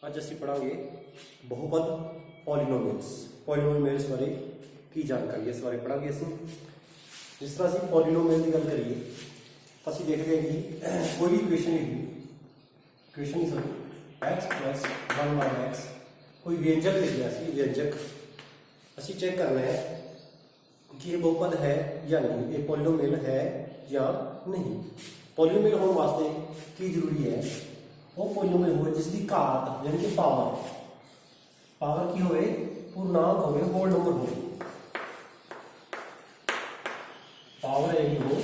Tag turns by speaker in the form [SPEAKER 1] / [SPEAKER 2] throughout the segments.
[SPEAKER 1] ਅੱਜ ਅਸੀਂ ਪੜਾਂਗੇ ਬਹੁਪਦ ਪੋਲੀਨੋਮੀਅਲਸ। ਪੋਲੀਨੋਮੀਅਲਸ ਬਾਰੇ ਕੀ ਜਾਣਕਾਰੀ ਇਸ ਬਾਰੇ ਪੜਾਂਗੇ ਅਸੀਂ। ਜਿਸ ਤਰ੍ਹਾਂ ਅਸੀਂ ਪੋਲੀਨੋਮੀਅਲ ਦੀ ਗੱਲ ਕਰੀਏ ਤਾਂ ਅਸੀਂ ਦੇਖਦੇ ਹਾਂ ਕਿ ਕੋਈ ਇਕੁਏਸ਼ਨ ਹੈਗੀ, ਇਕੁਏਸ਼ਨ ਹੀ ਸੋਰੀ x + 1 - x कोई व्यंजक लिख दिया सी, व्यंजक असी चेक करना है कि ये बहुपद है या नहीं, ये पॉलीनोमियल है या नहीं। पॉलीनोमियल होने वास्ते की जरूरी है, वो पॉलीनोमियल हो जिसकी घात यानी कि पावर की होवे, पूर्णांक होवे, होल नंबर हो, पावर है हो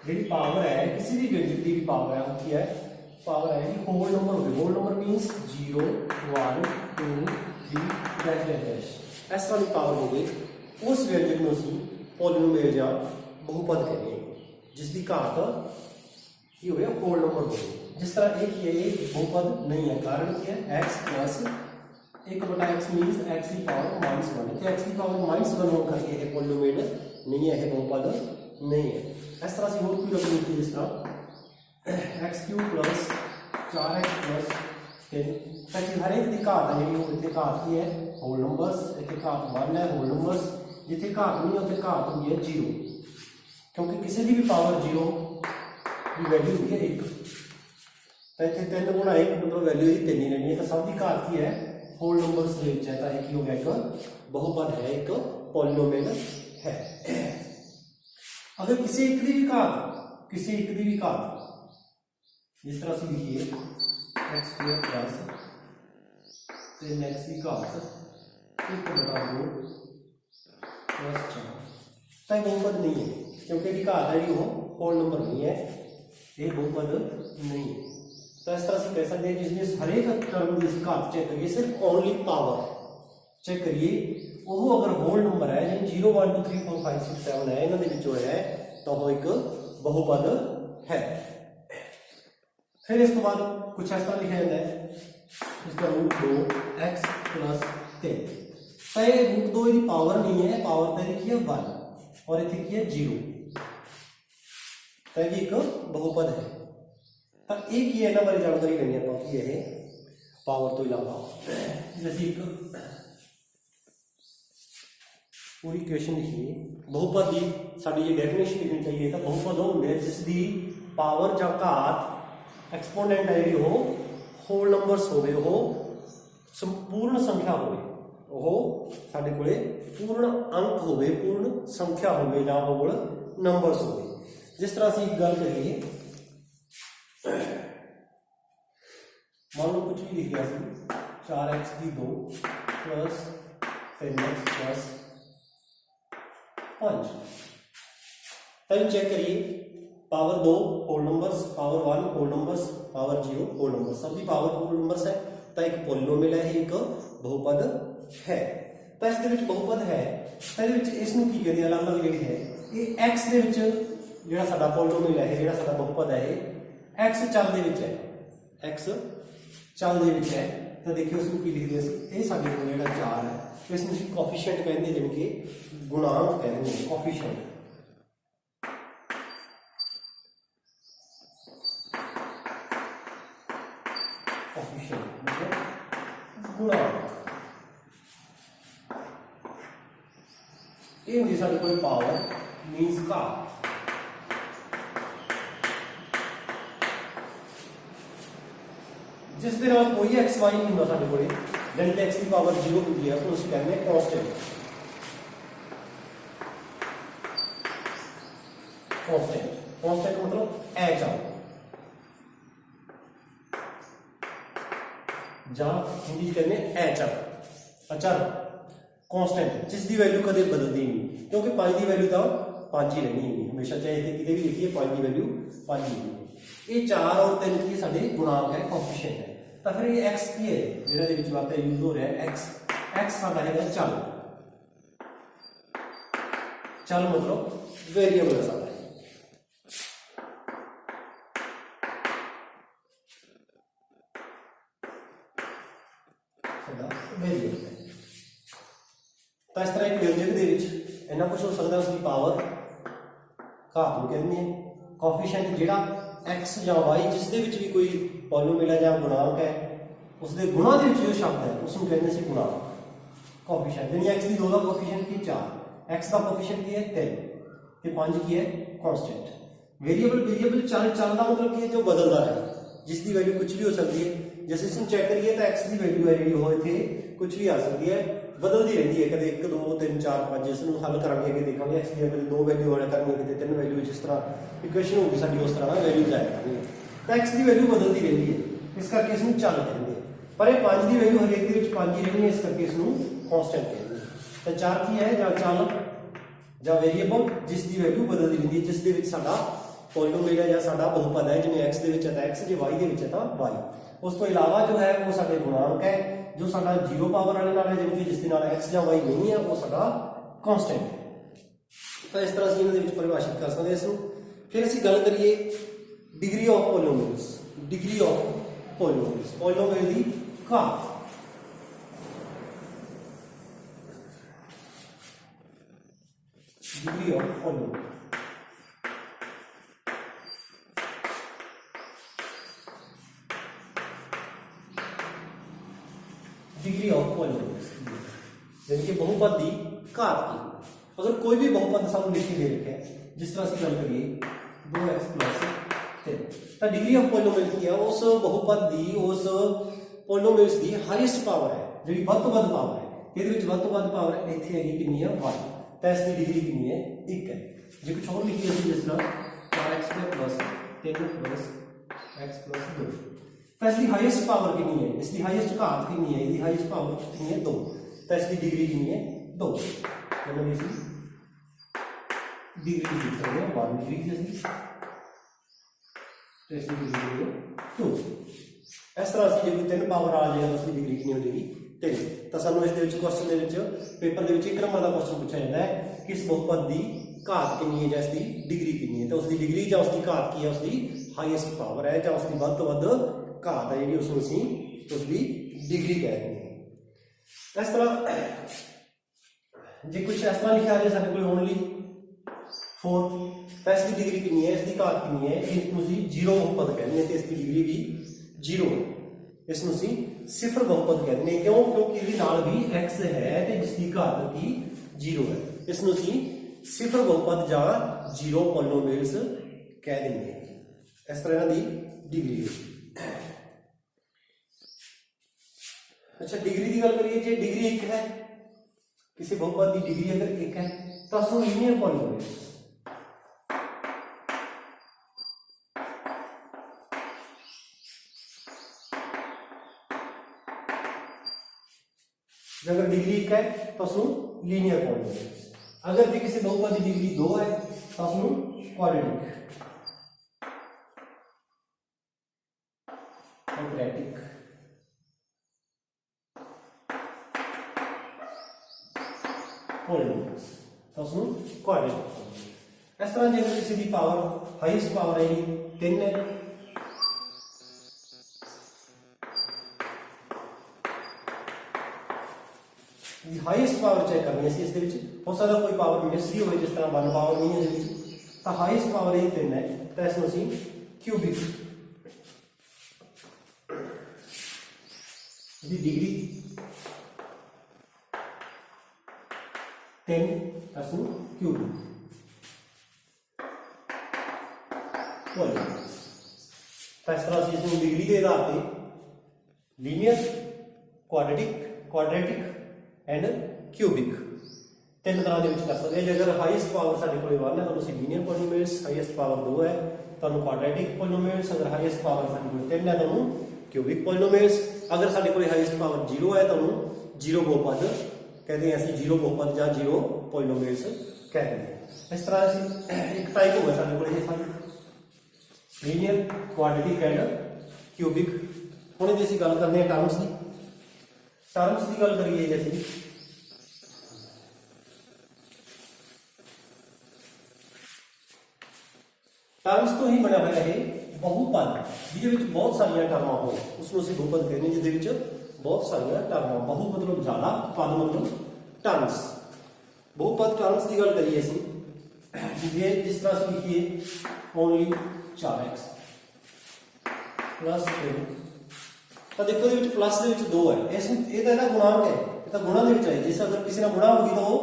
[SPEAKER 1] जी पावर है किसी भी व्यंजक की भी पावर है, होती है पावर है कि होल नंबर हो गए। Whole number means 0 1 2 3 dash dash dash इस तरह की पावर हो गई। उस व्यंजक को ਅਸੀਂ पॉलीनोमियल या बहुपद कहते हैं जिसकी घात की हो गया होल नंबर हो गई। जिस तरह एक ये बहुपद नहीं है, कारण क्या है x + 1/x मीन्स x की पावर -1 तो x की पावर -1 होने करके ये पॉलीनोमियल नहीं है, बहुपद नहीं है। इस तरह से और कोई रकम होती है जिस तरह x³ + 4x + 10 ताकि हर एक की घात है जी इतने घात की है होल नंबर्स, इतने घात 1 है होल नंबर्स, जिथे घात नहीं है उत्थे घात होती है 0, क्योंकि किसी की भी पावर 0 की वैल्यू होती है 1 तो इतने 3 × 1 मतलब वैल्यू ही 3 ही रहनी है। तो सब की घात की है होल नंबर्स है, तो एक हो गया एक बहुपद है, एक पॉलीनोमियल है। अगर किसी एक की भी घात जिस तरह से लिखिए x² + 3x की घात 1/2 + 4 तो बहुपद नहीं है, क्योंकि यदि घात है वो होल नंबर नहीं है, ये बहुपद नहीं है। तो इस तरह से कह सकते हैं जिसमें हर एक टर्म की घात चेक करिए, सिर्फ ओनली पावर चेक करिए, वो अगर होल नंबर है जिन 0 1 2 3 4 5 6 7 है, इन्होंने विचों है तो वो एक बहुपद है। फिर इस तो बाद कुछ इस तरह लिखा जाता है इसका √2x + 3 तो ये √2 की पावर नहीं है, पावर तो लिखी है 1 और इतनी की है 0 तो ये एक बहुपद है। तो एक ही है ना बारे जानकारी लेनी है कि ये पावर तो इलावा जैसे एक पूरी इक्वेशन लिखिए बहुपद की साड़ी ये डेफिनेशन लिखनी चाहिए। तो बहुपद होंगे जिसकी पावर या घात एक्सपोनेंट है जी हो होल नंबर्स हो गए, हो संपूर्ण संख्या हो गई, वो साडे कोले पूर्ण अंक हो गए, पूर्ण संख्या हो गई या होल नंबर्स हो गए। जिस तरह से एक गल करिए, मान लो कुछ भी लिख दिया 4x² + 3x + 5 टाइम चेक करिए, power 2 whole numbers, power 1 whole numbers, power 0 whole numbers, सभी पावर होल नंबर्स है तो एक पॉलीनोमियल है, एक बहुपद है। तो इस बहुपद है इसनूं की कहते हैं अलग अलग जी है ये x दे विच जिहड़ा साडा पॉलीनोमियल है, जिहड़ा साडा बहुपद है x चल दे विच है, x चल दे विच है। तो देखिए उसको की लिखते हैं ये साडे कोल जिहड़ा 4 है, इसनूं असीं कोफिशिएंट कहंदे जिवें कि गुणांक कहंदे हैं, कोफिशिएंट गुणांक ये होंगी साडी कोई पावर मीन्स घात। जिस दे नाल कोई एक्स वाई नहीं होंदा साडे कोले, यानी कि एक्स की पावर 0 होती है, तो उसे कहते हैं कांस्टेंट। कांस्टेंट मतलब अचल ਜਾਂ हिंदी कहते हैं अचल कांस्टेंट जिसकी वैल्यू कदे बदलती नहीं, क्योंकि 5 की वैल्यू तो 5 ही रहनी है हमेशा, चाहे इतने कितने भी लिखिए 5 की वैल्यू 5 ही है। ये 4 और 3 की साडे गुणांक है, कोफिशिएंट है। तो फिर ये x की है जिहड़ा दे विच वास्ते यूज हो रहा है x साडा है चल मतलब वेरिएबल है साडा। तो इस तरह एक व्यंजक के इन्ना कुछ हो सकता है, उसकी पावर ਘਾਤ ਨੂੰ ਕਹਿੰਦੇ ਆ। ਕੋਫੀਸ਼ੀਐਂਟ ਜਿਹੜਾ x ਜਾਂ y ਜਿਸ ਦੇ ਵਿੱਚ ਵੀ ਕੋਈ ਪੋਲੀਨੋਮੀਅਲ ਹੈ ਜਾਂ ਗੁਣਾਂਕ ਹੈ ਉਸ ਦੇ ਗੁਣਾ ਦੇ ਵਿੱਚ ਜੋ ਸ਼ਬਦ ਹੈ ਉਸ ਨੂੰ ਕਹਿੰਦੇ ਸੀ ਗੁਣਾਂਕ। ਕੋਫੀਸ਼ੀਐਂਟ ਯਾਨੀ x ਦੀ 2 ਦਾ ਕੋਫੀਸ਼ੀਐਂਟ ਕੀ 4, x ਦਾ ਕੋਫੀਸ਼ੀਐਂਟ ਕੀ ਹੈ 3 ਤੇ 5 ਕੀ ਹੈ ਕਾਂਸਟੈਂਟ। वेरिएबल चल का मतलब की है जो बदलता रहे, जिसकी वैल्यू कुछ भी हो सकती है। जैसे इसमें चेक करिए तो एक्स की वैल्यू है जी वो इतने कुछ भी आ सकती है, बदलती रहती है, कभी 1 2 3 4 5 जिसमें हल करांगे कि देखा एक्स की 2 वैल्यू वाले करेंगे कि 3 वैल्यू, जिस तरह इक्वेशन होगी साडी उस तरह वैल्यूज आया करेंगे। तो एक्स की वैल्यू बदलती रहती है, इस करके इसमें चल कहेंगे। पर ये 5 की वैल्यू हरेक के 5 ही रहनी है, इस करके इसमें कांस्टेंट कहेंगे। तो 4 की है या चल या वेरिएबल जिसकी वैल्यू बदलती रहती है, जिस दे विच साडा पॉलीनोमियल है या साडा बहुपद है, जिवें x दे विच है तां x, जे y दे विच है तां y। उस तो इलावा जो है वो साडे गुणांक है, जो साडा 0 पावर वाले नाल है, जिवें जिस दे नाल x या y नहीं है वो साडा कांस्टेंट है। तो इस तरह से इन्हां दे विच परिभाषित कर सकते हैं इसनूं। फिर असीं गल करिए degree of polynomials. Degree of polynomials, polynomial दी घात। Degree of polynomial degree of polynomials यानी कि बहुपद की घात की। अगर कोई भी बहुपद सानू लिख के दे रखे है, जिस तरह से गल करिए 2x + 3, तो डिग्री ऑफ पॉलीनोमियल की है उस बहुपद की, उस पॉलीनोमियल्स की हाईएस्ट पावर है, जी वध तो वध पावर है। ये वध तो वध पावर इतने हैगी कितनी है 1, तो इसकी डिग्री कितनी है 1 है। जो कुछ और लिखिए जिस तरह 4x + 3 + x + 2, तो इसकी हाईएस्ट पावर कितनी है, इसकी हाईएस्ट घात कितनी है, इसकी हाईएस्ट पावर कितनी है 2, तो इसकी डिग्री कितनी है 2। मतलब इसी डिग्री लिख सकते हैं 1 डिग्री जैसी, तो इसकी डिग्री है 2। इस तरह से जो 3 पावर आ जाएगा उसकी डिग्री कितनी हो जाएगी 3। तो सानू इस क्वेश्चन पेपर के 1 नंबर का क्वेश्चन पूछा जाता है कि इस बहुपद की घात कितनी है या इसकी डिग्री कितनी है, तो उसकी डिग्री या उसकी घात की है, उसकी हाईएस्ट पावर है या उसकी वध तो वध घात है, जी उसकी डिग्री कहते हैं। इस तरह जो कुछ इस तरह लिखा है साढ़े को ओनली 4, तो इसकी डिग्री कितनी है, इसकी घात कितनी है, इसको 0 बहुपद कहते हैं, तो इसकी डिग्री भी 0 है। इसको सिफर बहुपद कहते हैं, क्यों? क्योंकि ये नाल भी x है तो जिसकी घात की 0 है। इसको सिफर बहुपद या 0 पॉलीनोमियल्स कह देंगे। इस तरह इन्हां दी डिग्री है। अच्छा, डिग्री की गल करिए, जो डिग्री 1 है, किसी बहुपद की डिग्री अगर 1 है तो उसको लीनियर पॉलीनोमियल्स, अगर डिग्री 1 है तो उसको लीनियर पॉलीनोमियल्स। अगर जो किसी बहुपद की डिग्री 2 है तो उसको क्वाड्रेटिक पॉलीनोमियल्स, तो उसको क्वाड्रेटिक। इस तरह जो किसी की पावर हाईएस्ट पावर है 3 है, हाईएस्ट पावर चेक करनी है। इस हो सकता कोई पावर मिस भी हो, जिस तरह 1 पावर नहीं है, तो हाईएस्ट पावर ही 3 है, तो इसमें असीं क्यूबिक की डिग्री 10 असू क्यूबिक पॉलीनोमियल्स। तो इस तरह से इसमें डिग्री के आधार पर लीनियर, क्वाड्रेटिक एंड क्यूबिक 3 तरह के कर सकते हैं। अगर हाईएस्ट पावर साढ़े को 1 है तो उसे लीनियर पॉलीनोमियल्स, हाईएस्ट पावर 2 है तो क्वाड्रेटिक पॉलीनोमियल्स, अगर हाईएस्ट पावर साढ़े को 3 है तो क्यूबिक पॉलीनोमियल्स, अगर साढ़े को हाईएस्ट पावर 0 है तो 0 बहुपद कहते हैं, ऐसे 0 बहुपद या 0 पॉलीनोमियल्स कहते हैं। इस तरह से एक टाइप होगा साढ़े को लीनियर, क्वाड्रेटिक एंड क्यूबिक। हम जो असीं गल करते हैं टर्म्स की गल करिए, जैसे टर्म्स तो ही बना हुआ है बहुपद, जिहदे विच बहुत सारिया टर्मां हो, उसनूं असीं बहुपद कहते हैं, जिहदे विच बहुत सारिया टर्मां, बहु मतलब ज्यादा, पद मतलब टर्म्स। बहुपद टर्म्स की गल करिए असीं जिस तरह से लिखिए ओनली 4x प्लस 3 तो देखो ये प्लस के 2 है ये तो ਇਹਦਾ ਗੁਣਾਂਕ है ये तो गुणा ਦੇ है जिस अगर किसी ने गुणा होगी तो वो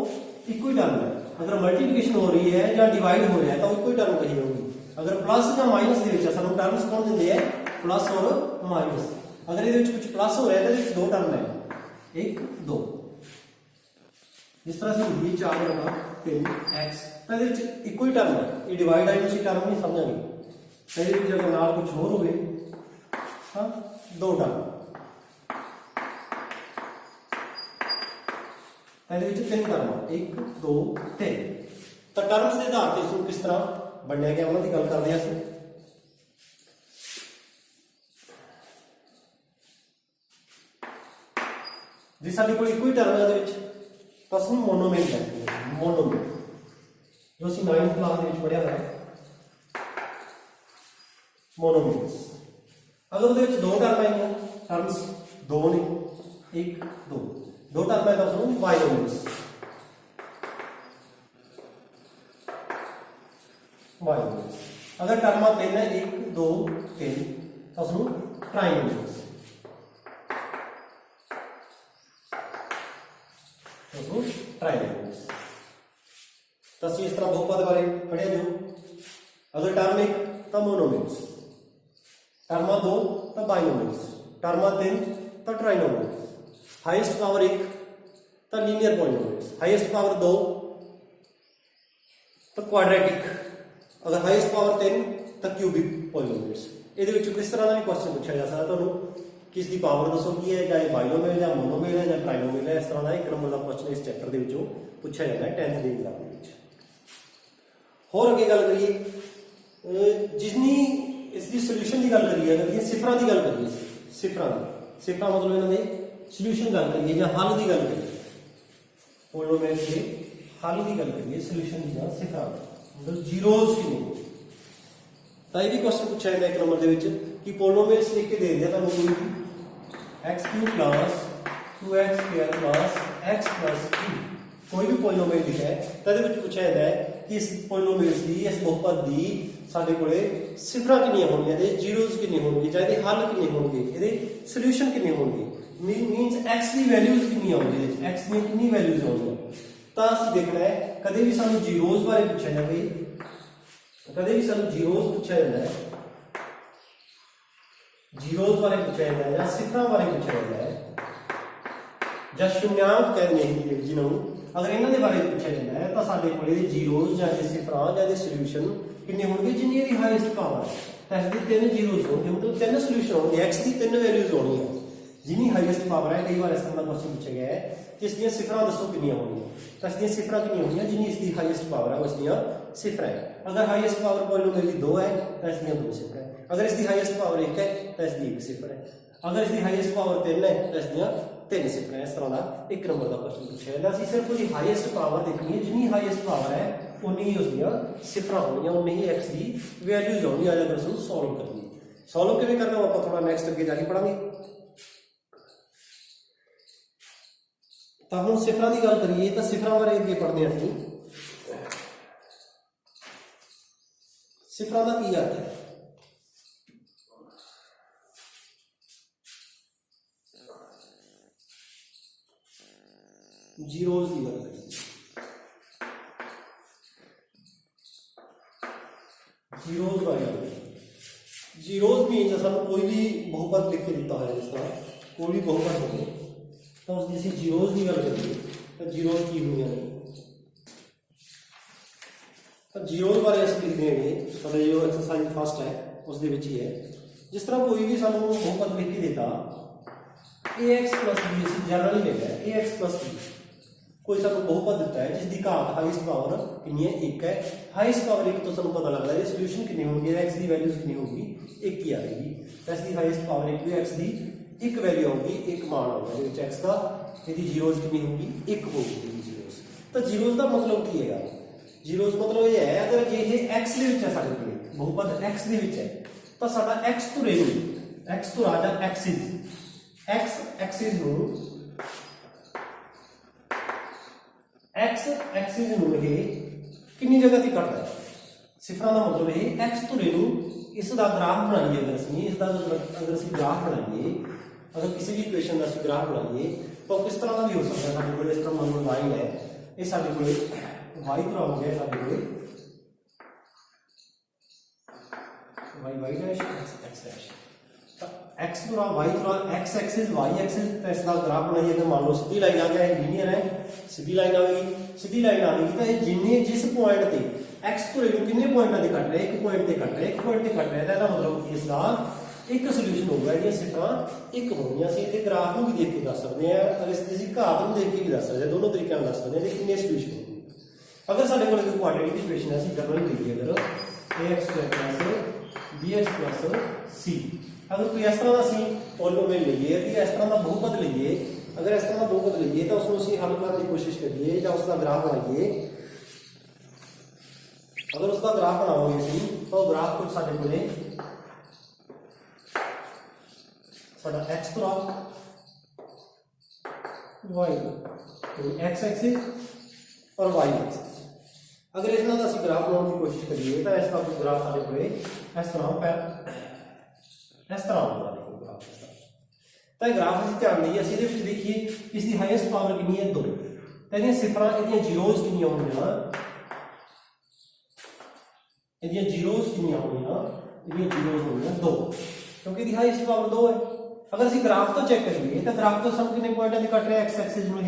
[SPEAKER 1] इक्को ही टर्म है अगर मल्टीप्लिकेशन हो रही है या डिवाइड हो रहा है तो इक्को ही टर्म कही होगी अगर प्लस या माइनस ਦੇ ਵਿੱਚ ਸਾਨੂੰ टर्म्स कौन ਦਿੰਦੇ है प्लस और माइनस अगर ਇਹਦੇ ਵਿੱਚ कुछ प्लस हो रहा है तो इसमें दो टर्म है 1 2 जिस तरह से ये 4 बना 3x तो ਇਹਦੇ ਵਿੱਚ इक्को ही टर्म है ये डिवाइड है उसी टर्म नहीं समझांगे ਇਹਦੇ ਵਿੱਚ अगर नाल कुछ और होवे हां दो टर्म ਇਹਦੇ ਵਿੱਚ ਤਿੰਨ ਟਰਮ 1 2 3 ਤਾਂ ਟਰਮਸ ਦੇ ਆਧਾਰ ਤੇ ਇਸ ਨੂੰ ਕਿਸ ਤਰ੍ਹਾਂ ਬਣਿਆ ਗਿਆ ਉਹਨਾਂ ਦੀ ਗੱਲ ਕਰਦੇ ਹਾਂ ਅਸੀਂ ਜੇ ਸਾਡੇ ਕੋਲ ਇੱਕੋ ਹੀ ਟਰਮ ਹੈ ਇਹਦੇ ਵਿੱਚ ਤਾਂ ਅਸੀਂ ਮੋਨੋਮੀਅਲ ਕਹਿੰਦੇ ਹਾਂ ਮੋਨੋਮੀਅਲ ਜੋ ਅਸੀਂ 9th ਕਲਾਸ ਦੇ ਵਿੱਚ ਪੜ੍ਹਿਆ ਹੈ ਮੋਨੋਮੀਅਲਸ अगर ਉਹਦੇ ਵਿੱਚ ਦੋ ਟਰਮ ਆਈਆਂ ਟਰਮਸ ਦੋ ਨੇ 1 2 दो टर्म है तो उसमें बाइनोमियल्स अगर टर्म 3 है 1 2 3 तो उसमें ट्राइनोमियल्स तो इस तरह बहुपद बारे पढ़े जो अगर टर्म 1 तो मोनोमियल्स टर्म 2 तो बाइनोमियल्स टर्म 3 तो ट्राइनोमियल्स हाईएस्ट पावर 1 तो लीनियर पॉलिनोमियल्स हाईएस्ट पावर 2 तो क्वाड्रेटिक अगर हाईएस्ट पावर 3 तो क्यूबिक पॉलिनोमियल्स ਇਹਦੇ ਵਿੱਚ किस तरह का भी क्वेश्चन पूछा जा सकता ਤੁਹਾਨੂੰ किस ਦੀ पावर दसो की है चाहे बाइनोमियल या मोनोमियल है या ट्राइनोमियल है इस तरह का एक नंबर का क्वेश्चन इस चैप्टर के ਵਿੱਚੋਂ पूछा जाता है 10th ਦੇ एग्जाम ਦੇ ਵਿੱਚ ਹੋਰ ਅੱਗੇ ਗੱਲ ਕਰੀਏ ਜਿੰਨੀ ਇਸ ਦੀ ਸੋਲੂਸ਼ਨ ਦੀ ਗੱਲ ਕਰੀਏ ਅगर ਇਹ ਸਿਫਰਾਂ ਦੀ ਗੱਲ ਕਰੀਏ ਸਿਫਰਾਂ ਮਤਲਬ ਇਹਨਾਂ ਦੇ ਸੋਲੂਸ਼ਨ ਗੱਲ ਕਰੀਏ ਜਾਂ ਹੱਲ ਦੀ ਗੱਲ ਕਰੀਏ ਪੋਲੀਨੋਮੀਅਲ ਦੇ ਹੱਲ ਦੀ ਗੱਲ ਕਰੀਏ ਸੋਲੂਸ਼ਨ ਦੀ ਜਾਂ ਸਿਫਰਾਂ ਮਤਲਬ ਜ਼ੀਰੋਜ਼ ਕਿੰਨੇ ਤਾਂ ਇਹ ਵੀ ਕੁਐਸਚਨ ਪੁੱਛਿਆ ਜਾਂਦਾ ਇੱਕ ਨੰਬਰ ਦੇ ਵਿੱਚ ਕਿ ਪੋਲੀਨੋਮੀਅਲਸ ਲਿਖ ਕੇ ਦੇ ਦਿੰਦੇ ਤੁਹਾਨੂੰ ਕੋਈ ਵੀ x³ + 2x² + x + 3 कोई भी पॉलिनोमियल लिखा है तो ਇਹਦੇ ਵਿੱਚ ਪੁੱਛਿਆ ਜਾਂਦਾ ਹੈ ਕਿ ਇਸ ਪੋਲੀਨੋਮੀਅਲਸ ਦੀ ਇਸ ਬਹੁਪਦ ਦੀ ਸਾਡੇ ਕੋਲੇ ਸਿਫਰਾਂ ਕਿੰਨੀਆਂ ਹੋਣਗੀਆਂ ਤੇ ਜ਼ੀਰੋਜ਼ ਕਿੰਨੇ ਹੋਣਗੇ ਜਾਂ ਇਹਦੇ ਹੱਲ ਕਿੰਨੇ ਹੋਣਗੇ ਇਹਦੇ ਸੋਲੂਸ਼ਨ ਕਿੰਨੇ ਹੋਣਗੇ मीन्स x ਦੀ ਵੈਲਿਊਜ਼ ਕਿੰਨੀਆਂ ਹੋਣਗੀਆਂ x ਦੀਆਂ ਕਿੰਨੀ ਵੈਲਿਊਜ਼ ਹੋਣਗੀਆਂ ਤਾਂ ਅਸੀਂ ਦੇਖਣਾ ਹੈ ਕਦੇ ਵੀ ਸਾਨੂੰ ਜ਼ੀਰੋਜ਼ ਬਾਰੇ ਪੁੱਛਿਆ ਜਾਵੇ ਕਦੇ ਵੀ ਸਾਨੂੰ ਜ਼ੀਰੋਜ਼ ਪੁੱਛਿਆ ਜਾਂਦਾ ਹੈ ਜ਼ੀਰੋਜ਼ ਬਾਰੇ ਪੁੱਛਿਆ ਜਾਂਦਾ ਹੈ ਜਾਂ ਸਿਫਰਾਂ ਬਾਰੇ ਪੁੱਛਿਆ ਜਾਂਦਾ ਹੈ ਜਾਂ ਸ਼ੂਨਿਆਂਕ ਕਹਿੰਦੇ ਨੇ ਜਿਹਨੂੰ अगर इन्होंने बारे पूछा जाता है तो साढ़े को जीरोज या सिफरा या सोल्यूशन कितने होंगे जिन्नी भी हाईएस्ट पावर है इसकी 3 जीरोज होंगे मतलब 3 सोल्यूशन होंगे एक्स की 3 वैल्यूज होनी है जिन्नी हाईएस्ट पावर है कई बार इस तरह का क्वेश्चन पूछा गया है कि इसकी सिफरा दसो कितनी होंगी तो इसकी सिफरा कितनी होंगी जिन्नी इसकी हाईएस्ट पावर है उसकी सिफरा है अगर हाईएस्ट पावर पॉलिनोमियल की 2 है तो इसकी 2 सिफर है अगर इसकी हाईएस्ट पावर 1 है तो इसकी 1 सिफर है अगर इसकी हाईएस्ट पावर 3 है तो इसकी 3 सिफर है इस तरह का एक नंबर का क्वेश्चन पूछा जाता है सिर्फ उसकी हाईएस्ट पावर देखनी है जितनी हाईएस्ट पावर है उन्नी ही उसकी सिफर होनी उन्नी ही एक्स की वैल्यूज होनी अगर उसको सॉल्व करनी सॉल्व किवें करना आप थोड़ा नेक्स्ट अगे जाके पढ़ांगे तो हम सिफर की गल करिए तो सिफर बारे अगे पढ़ते हैं सिफर का की अर्थ है जीरोज की गल करिए जीरोज बारे जीरोज मीन सानू कोई भी बहुपद लिख के दिता है जिस तरह कोई भी बहुपद हो तो उसकी असं जीरोज की गल करिए तो जीरोज की हुई ने तो जीरोज बारे असं लिखते हैं साढ़े जो एक्सरसाइज फर्स्ट है उस ही है जिस तरह कोई भी सानू बहुपद लिख के देता ax + b असं जनरली लिखा है ax + b कोई सानू बहुपद दिता है जिसकी घात हाईएस्ट पावर कितनी है 1 है हाईएस्ट पावर 1 तो सानू पता लगता है सोल्यूशन कितनी होगी x की वैल्यूज कितनी होगी 1 ही आएगी x की हाईएस्ट पावर 1 है x की 1 वैल्यू होगी 1 मान होगा जिस x का यदि जीरोज कितनी होगी 1 होगी जीरोज तो जीरोज का मतलब की है जीरोज मतलब ये है अगर ये x ਦੇ ਵਿੱਚ ਹੈ ਸਾਡੇ ਕੋਲ बहुपद x ਦੇ ਵਿੱਚ ਹੈ ਤਾਂ ਸਾਡਾ x ਤੋਂ रेणु x ਤੋਂ ਰਾਜਾ x एक्सिस ਨੂੰ x एक्सिस ਨੂੰ ਇਹ कितनी जगह से कटता है सिफर का मतलब है एक्स धुरे इसका ग्राफ बनाइए अगर असं इसका अगर असं ग्राफ बनाइए अगर किसी भी इक्वेशन का असं ग्राफ बनाइए तो किस तरह का भी हो सकता है साढ़े को इस तरह मान लो लाइन है ये साढ़े को वाई तरह हो गया साढ़े को Y Y dash X dash X थोड़ा वाई थोड़ा एक्स एक्सिस वाई एक्सिस तो इसका ग्राफ बनाइए अगर मान लो सीधी लाइन आ गया लीनियर है सीधी लाइन आएगी सीधी लाइन आएगी तो ये जिन्ने जिस पॉइंट से एक्स धुरे कितने पॉइंटों से कट रहा है एक पॉइंट से कट रहा है एक पॉइंट से कट रहा है तो मतलब इसका एक सोल्यूशन होगा ये सिफर एक होनी असं ये ग्राफ को भी देख के दस सकते हैं अगर इसी घात को देख के भी दस सकते हैं दोनों तरीके दस सकते हैं कितने सोल्यूशन होंगे अगर साढ़े को क्वाड्रेटिक इक्वेशन है असं जनरल लिखिए अगर ax plus bx plus c अगर कोई इस तरह का असं पॉलिनोमियल लीए कि इस तरह का बहुपद लीए अगर इस तरह का बहुपद लीए तो उसको असं हल करने की कोशिश करिए या उसका ग्राफ बनाइए अगर उसका ग्राफ बनाओगे असं तो ग्राफ कुछ साढ़े को साढ़ा X graph Y X axis और वाई एक्सिस अगर इतना का ग्राफ बनाने की कोशिश करिए तो इसका कुछ ग्राफ साढ़े को इस तरह होगा देखो ग्राफ इस तरह तो ग्राफ असं ध्यान देइए असं देखिए इसकी हाईएस्ट पावर कितनी है 2 तो ये सिफर ये जीरोज कितनी होंगी ये जीरोज कितनी होंगी ये जीरोज होंगी 2 क्योंकि इसकी हाईएस्ट पावर 2 है अगर असं ग्राफ तो चेक करिए तो ग्राफ तो सब कितने पॉइंट से कट रहे हैं एक्स एक्सिस में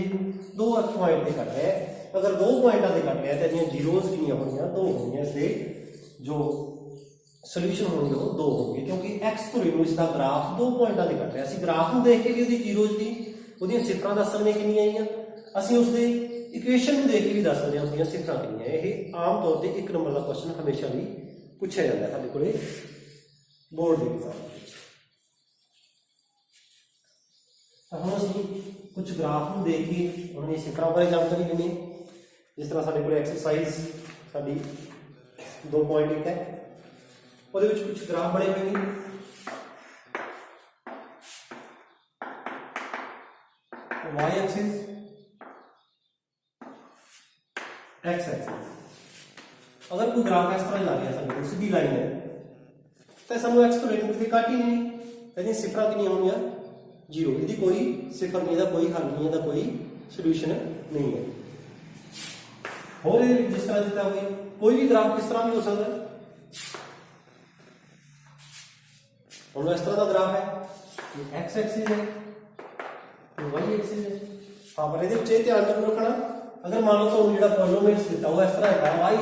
[SPEAKER 1] 2 पॉइंट से कट रहे हैं अगर 2 पॉइंट से कट रहे हैं तो जीरोज कितनी होंगी 2 होंगी इसलिए जो सोल्यूशन होंगे वो 2 होंगे क्योंकि एक्स धुरे इसका ग्राफ 2 पॉइंट से कट रहा है असं ग्राफ को देख के भी उसकी जीरोज की वो सिफर दस सकते कितनी आई असं उसके इक्वेशन को देख के भी दस सकते हैं उसकी सिफर कितनी है ये आम तौर पर 1 नंबर का क्वेश्चन हमेशा भी पूछा जाता है साढ़े को बोर्ड के एग्जाम हम कुछ ग्राफ को देख के उन्होंने सिफर बारे जानकारी लेनी जिस तरह साढ़े को एक्सरसाइज साड़ी 2.1 है ਉਹਦੇ ਵਿੱਚ कुछ ग्राफ बने हुए हैं y एक्सिस x एक्सिस अगर कोई ग्राफ इस तरह ला गया सामने सीधी लाइन है तो सानू x तो लेने कितने काट ही नहीं यानी सिफर कितनी होंगी 0 यदि कोई सिफर नहीं है कोई हल नहीं है कोई सोल्यूशन नहीं है और जिस तरह दिता हुआ कोई भी ग्राफ किस तरह भी हो सकता है और इस तरह का ग्राफ है एक्स एक्सिस है वाई एक्सिस है हाँ पर ये ध्यान जरूर रखना अगर मान लो तो जो पॉलिनोमियल दिता हुआ इस तरह है y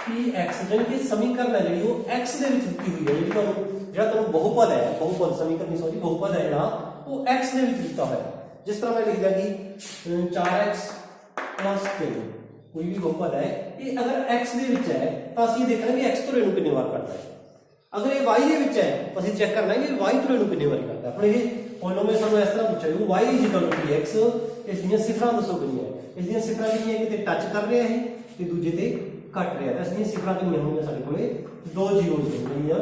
[SPEAKER 1] p x यानी कि समीकरण है जी वो x ਦੇ ਵਿੱਚ ਦਿੱਤੀ ਹੋਈ ਹੈ ਜਿਹੜਾ ਤੁਹਾਨੂੰ बहुपद है बहुपद समीकरण सॉरी बहुपद है ਜਿਹੜਾ वो x ਦੇ ਵਿੱਚ ਦਿੱਤਾ ਹੋਇਆ है जिस तरह मैं लिख दिया कि 4x + 3 कोई भी बहुपद है ये अगर x ਦੇ ਵਿੱਚ है तो ਅਸੀਂ देखना कि x ਧੁਰੇ ਨੂੰ ਕਿੰਨੇ ਵਾਰ ਕਰਦਾ है अगर ये y ਦੇ ਵਿੱਚ है तो ਅਸੀਂ ਚੈੱਕ करना है कि y ਧੁਰੇ ਨੂੰ ਕਿੰਨੇ ਵਾਰ ਕਰਦਾ है अपने ये पॉलिनोमियल ਸਾਨੂੰ ਇਸ ਤਰ੍ਹਾਂ ਪੁੱਛਿਆ y = x ਇਸ ਦੀਆਂ ਸਿਫਰਾਂ ਦੱਸੋ ਕਿੰਨੀਆਂ ਇਸ ਦੀਆਂ ਸਿਫਰਾਂ ਕਿੰਨੀਆਂ ਕਿਤੇ ਟੱਚ ਕਰ ਰਿਹਾ ਹੈ ਤੇ ਦੂਜੇ ਤੇ ਕੱਟ ਰਿਹਾ ਹੈ ਅਸੀਂ ਸਿਫਰਾਂ ਕਿੰਨੀਆਂ ਹੋਣਗੀਆਂ ਸਾਡੇ ਕੋਲੇ 2 ਜ਼ੀਰੋਜ਼ ਹੋਣਗੀਆਂ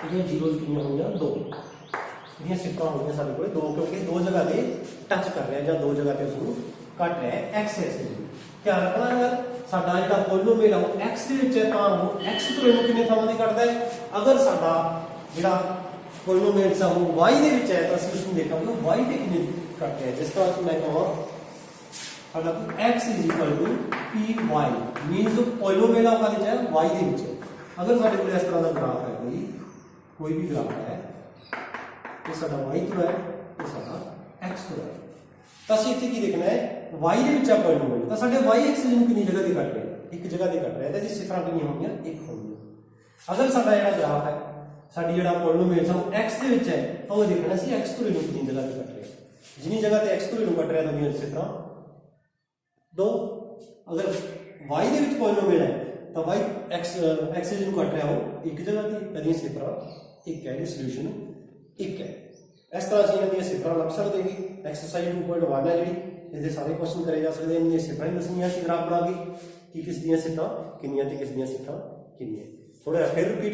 [SPEAKER 1] ਇਹਦੀਆਂ ਜ਼ੀਰੋਜ਼ ਕਿੰਨੀਆਂ ਹੋਣਗੀਆਂ 2 ਇਹਦੀਆਂ ਸਿਫਰਾਂ ਹੋਣਗੀਆਂ ਸਾਡੇ ਕੋਲੇ 2 ਕਿਉਂਕਿ ਦੋ ਜਗ੍ਹਾ ਤੇ ਟੱਚ ਕਰ ਰਿਹਾ ਜਾਂ ਦੋ ਜਗ੍ਹਾ ਤੇ ਉਸ ਨੂੰ ਕੱਟ ਰਿਹਾ ਹੈ x एक्सिस ਧਿਆਨ ਰੱਖਣਾ ਅਗਰ ਸਾਡਾ ਜਿਹੜਾ ਪੋਲੀਨੋਮੀਅਲ ਹੈ ਉਹ x ਦੇ ਵਿੱਚ ਹੈ ਤਾਂ ਉਹ x ਤੋਂ ਇਹਨੂੰ ਕਿੰਨੇ ਥਾਵਾਂ ਤੇ ਕੱਟਦਾ ਹੈ ਅਗਰ ਸਾਡਾ ਜਿਹੜਾ ਪੋਲੀਨੋਮੀਅਲ ਹੈ ਉਹ y ਦੇ ਵਿੱਚ ਹੈ ਤਾਂ ਅਸੀਂ ਉਸ ਨੂੰ ਦੇਖਾਂਗੇ y ਤੇ ਕਿੰਨੇ ਕੱਟਦਾ ਹੈ ਜਿਸ ਤਰ੍ਹਾਂ ਮੈਂ ਕਹਾਂ ਸਾਡਾ x py मींस पॉलिनोमियल आपका ਵਿੱਚ ਹੈ y ਦੇ ਵਿੱਚ अगर ਸਾਡੇ ਕੋਲ ਇਸ ਤਰ੍ਹਾਂ ਦਾ ਗ੍ਰਾਫ ਹੈ कोई भी ग्राफ है ये साडा y तो है ये साडा x तो है तो ਅਸੀਂ ਇੱਥੇ ਕੀ ਦੇਖਣਾ ਹੈ y ਦੇ ਵਿੱਚ ਆ ਪੋਲੀਨੋਮੀਅਲ ਤਾਂ ਸਾਡੇ y एक्सिस ਨੂੰ ਕਿੰਨੀ ਜਗ੍ਹਾ ਤੇ ਕੱਟ ਰਿਹਾ ਇੱਕ ਜਗ੍ਹਾ ਤੇ ਕੱਟ ਰਿਹਾ ਤਾਂ ਇਹਦੀ ਸਿਫਰਾਂ ਕਿੰਨੀਆਂ ਹੋਣਗੀਆਂ ਇੱਕ ਹੋਣਗੀਆਂ ਅਗਰ ਸਾਡਾ ਜਿਹੜਾ ਗ੍ਰਾਫ ਹੈ ਸਾਡੀ ਜਿਹੜਾ ਪੋਲੀਨੋਮੀਅਲ ਹੈ x ਦੇ ਵਿੱਚ ਹੈ ਤਾਂ ਉਹ ਦੇਖਣਾ ਸੀ x ਤੋਂ ਕਿੰਨੀ ਜਗ੍ਹਾ ਤੇ ਕੱਟ ਰਿਹਾ ਜਿੰਨੀ ਜਗ੍ਹਾ ਤੇ x ਤੋਂ ਕੱਟ ਰਿਹਾ ਤਾਂ ਉਹਦੀਆਂ ਸਿਫਰਾਂ 2 अगर y ਦੇ ਵਿੱਚ ਪੋਲੀਨੋਮੀਅਲ ਹੈ ਤਾਂ y एक्सिस ਨੂੰ ਕੱਟ ਰਿਹਾ ਉਹ ਇੱਕ ਜਗ੍ਹਾ ਤੇ ਇਹਦੀਆਂ ਸਿਫਰਾਂ एक है सोल्यूशन एक है इस तरह से इन्होंने सिफर लग सकते हैं एक्सरसाइज 2.1 है जी इसके सारे क्वेश्चन करे जा सकते हैं इन्हें सिफर ही दसनिया ग्राफ बना के कि किस दियां सिफर कितनी ते किस दियां सिफर कितनी थोड़ा फिर रिपीट